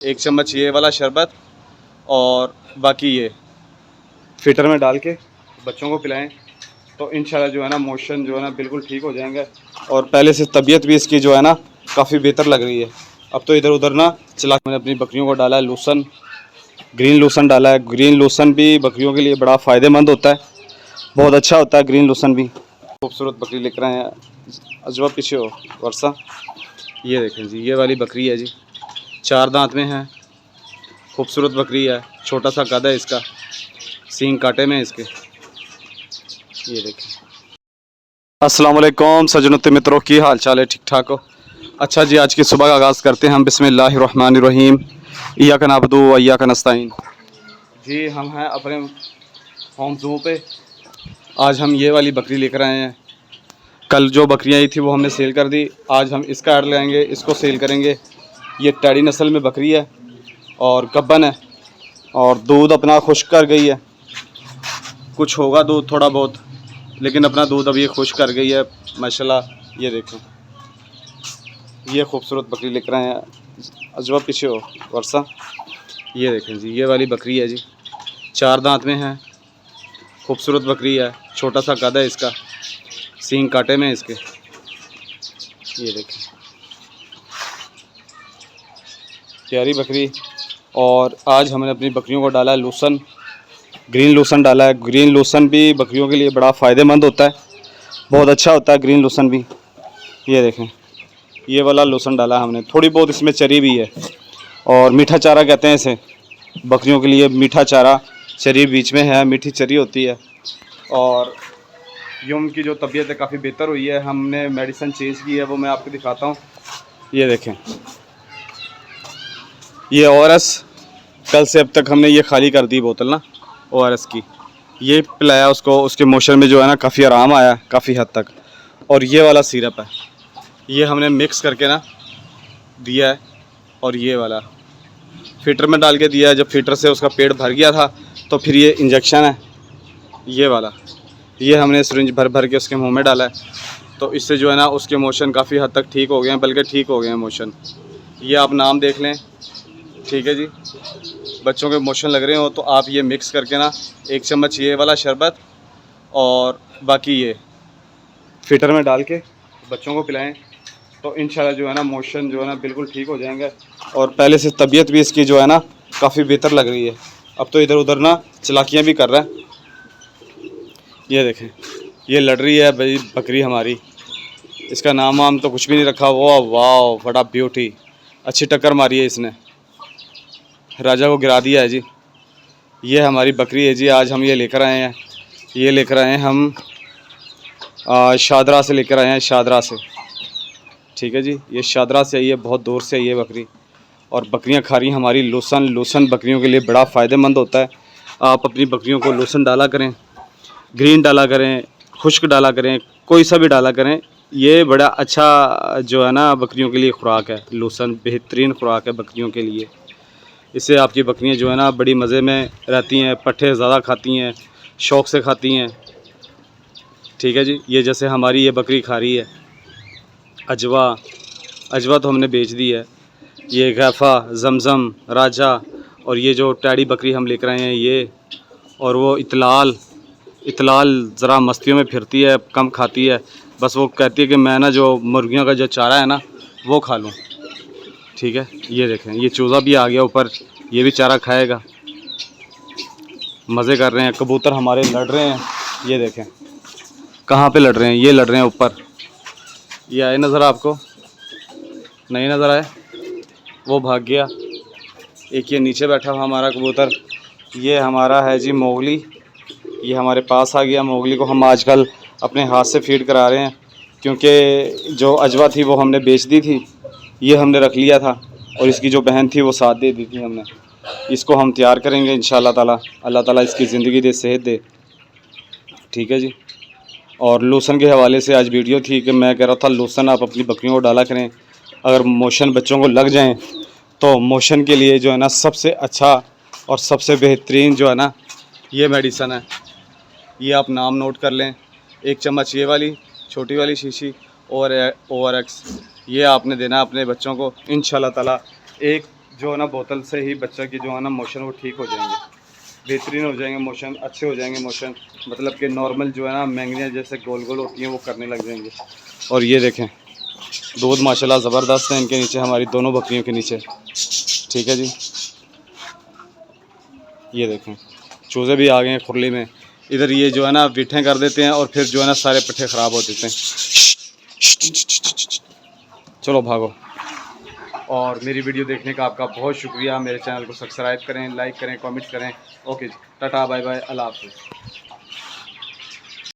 1 चम्मच ये वाला शरबत और बाकी ये फ़िल्टर में डाल के बच्चों को पिलाएं तो इंशाल्लाह जो है ना मोशन जो है ना बिल्कुल ठीक हो जाएंगे। और पहले से तबीयत भी इसकी जो है ना काफ़ी बेहतर लग रही है। अब तो इधर उधर ना चला मैंने अपनी बकरियों को डाला है लोशन, ग्रीन लोशन डाला है। ग्रीन लोशन भी बकरियों के लिए बड़ा फ़ायदेमंद होता है, बहुत अच्छा होता है ग्रीन लोशन भी। खूबसूरत बकरी लेकर आए हैं, अजवा पीछे हो वर्षा। ये देखें जी, ये वाली बकरी है जी, 4 दांत में है, खूबसूरत बकरी है। छोटा सा कद है इसका, सींग काटे में इसके। ये देखें। अस्सलाम वालेकुम सजनों मित्रों, की हाल चाल है? ठीक ठाक हो? अच्छा जी, आज की सुबह का आगाज़ करते हैं हम बिस्मिल्लाहिर्रहमानिर्रहीम। इय्याका नअबुदु व इय्याका नस्तईन। जी, हम हैं अपने होम ज़ू पे। आज हम ये वाली बकरी लेकर आए हैं। कल जो बकरियां आई थी वो हमने सेल कर दी। आज हम इसका ऐड लाएंगे, इसको सेल करेंगे। ये टैडी नस्ल में बकरी है और गब्बन है और दूध अपना खुश्क कर गई है। कुछ होगा दूध थोड़ा बहुत, लेकिन अपना दूध अभी ये खुश कर गई है माशाल्लाह। ये देखें, ये खूबसूरत बकरी लेकर आए हैं, अजवा पीछे हो वर्षा। ये देखें जी, ये वाली बकरी है जी, 4 दांत में है, खूबसूरत बकरी है। छोटा सा कद है इसका, सींग काटे में इसके। ये देखें, प्यारी बकरी। और आज हमने अपनी बकरियों को डाला है लोशन, ग्रीन लोशन डाला है। ग्रीन लोशन भी बकरियों के लिए बड़ा फ़ायदेमंद होता है, बहुत अच्छा होता है ग्रीन लोशन भी। ये देखें, ये वाला लोशन डाला हमने। थोड़ी बहुत इसमें चरी भी है और मीठा चारा कहते हैं इसे, बकरियों के लिए मीठा चारा। चरी बीच में है, मीठी चरी होती है। और यूम की जो तबीयत है काफ़ी बेहतर हुई है, हमने मेडिसिन चेंज की है, वो मैं आपको दिखाता हूँ। ये देखें, ये ORS, कल से अब तक हमने ये खाली कर दी बोतल ना ORS की। ये पिलाया उसको, उसके मोशन में जो है ना काफ़ी आराम आया काफ़ी हद तक। और ये वाला सिरप है, ये हमने मिक्स करके ना दिया है। और ये वाला फ़िल्टर में डाल के दिया है। जब फ़िल्टर से उसका पेट भर गया था तो फिर ये इंजेक्शन है, ये वाला, ये हमने सिरिंज भर भर के उसके मुंह में डाला है। तो इससे जो है ना उसके मोशन काफ़ी हद तक ठीक हो गए हैं, बल्कि ठीक हो गए हैं मोशन। ये आप नाम देख लें, ठीक है जी। बच्चों के मोशन लग रहे हो तो आप ये मिक्स करके ना 1 चम्मच ये वाला शरबत और बाकी ये फ़िल्टर में डाल के बच्चों को पिलाएं तो इंशाल्लाह जो है ना मोशन जो है ना बिल्कुल ठीक हो जाएंगे। और पहले से तबीयत भी इसकी जो है ना काफ़ी बेहतर लग रही है। अब तो इधर उधर ना चलाकियाँ भी कर रहा है। ये देखें, ये लड़ रही है भाई बकरी हमारी। इसका नाम वाम तो कुछ भी नहीं रखा। वो वाह, बड़ा ब्यूटी, अच्छी टक्कर मारी है इसने, राजा को गिरा दिया है जी। ये हमारी बकरी है जी, आज हम ये लेकर आए हैं। ये लेकर आए हैं हम शादरा से लेकर आए हैं, शादरा से, ठीक है जी। ये शादरा से आई है, बहुत दूर से आई है बकरी। और बकरियां खा रही हैं हमारी लोशन। लोशन बकरियों के लिए बड़ा फ़ायदेमंद होता है। आप अपनी बकरियों को लोशन डाला करें, ग्रीन डाला करें, खुश्क डाला करें, कोई सा भी डाला करें। ये बड़ा अच्छा जो है ना बकरियों के लिए खुराक है। लोशन बेहतरीन खुराक है बकरियों के लिए। इससे आपकी बकरियां जो है ना बड़ी मज़े में रहती हैं, पट्ठे ज़्यादा खाती हैं, शौक़ से खाती हैं, ठीक है जी। ये जैसे हमारी ये बकरी खा रही है अजवा। अजवा तो हमने बेच दी है। ये गैफ़ा, जमज़म, राजा, और ये जो टैडी बकरी हम लेकर आए हैं ये, और वो इतलाल। इतलाल ज़रा मस्तियों में फिरती है, कम खाती है, बस वो कहती है कि मैं ना जो मुर्गियों का जो चारा है ना वो खा लूँ, ठीक है। ये देखें, ये चूज़ा भी आ गया ऊपर, ये भी चारा खाएगा। मज़े कर रहे हैं, कबूतर हमारे लड़ रहे हैं। ये देखें कहाँ पे लड़ रहे हैं, ये लड़ रहे हैं ऊपर। ये आए नज़र आपको? नहीं नज़र आए, वो भाग गया। एक ये नीचे बैठा हुआ हमारा कबूतर, ये हमारा है जी मोगली। ये हमारे पास आ गया। मोगली को हम आजकल अपने हाथ से फीड करा रहे हैं, क्योंकि जो अजवा थी वो हमने बेच दी थी, ये हमने रख लिया था, और इसकी जो बहन थी वो साथ दे दी थी हमने। इसको हम तैयार करेंगे इंशाल्लाह ताला, अल्लाह ताला इसकी ज़िंदगी दे, सेहत दे, ठीक है जी। और लोशन के हवाले से आज वीडियो थी कि मैं कह रहा था लोशन आप अपनी बकरियों को डाला करें। अगर मोशन बच्चों को लग जाएं तो मोशन के लिए जो है ना सबसे अच्छा और सबसे बेहतरीन जो है ना ये मेडिसन है। ये आप नाम नोट कर लें, 1 चम्मच ये वाली छोटी वाली शीशी और ORX, ये आपने देना अपने बच्चों को। इंशाल्लाह ताला 1 जो है ना बोतल से ही बच्चा की जो है ना मोशन वो ठीक हो जाएंगे, बेहतरीन हो जाएंगे मोशन, अच्छे हो जाएंगे मोशन, मतलब कि नॉर्मल जो है ना मैंगनियाँ जैसे गोल गोल होती हैं वो करने लग जाएंगे। और ये देखें दूध माशाल्लाह ज़बरदस्त है इनके नीचे, हमारी दोनों बकरियों के नीचे। ठीक है जी, ये देखें चूज़े भी आ गए हैं खुरली में। इधर ये जो है ना बिठें कर देते हैं और फिर जो है ना सारे पट्ठे ख़राब हो देते हैं। चलो भागो। और मेरी वीडियो देखने का आपका बहुत शुक्रिया। मेरे चैनल को सब्सक्राइब करें, लाइक करें, कमेंट करें। ओके जी, टाटा बाय बाय, अल्लाह हाफ़िज़।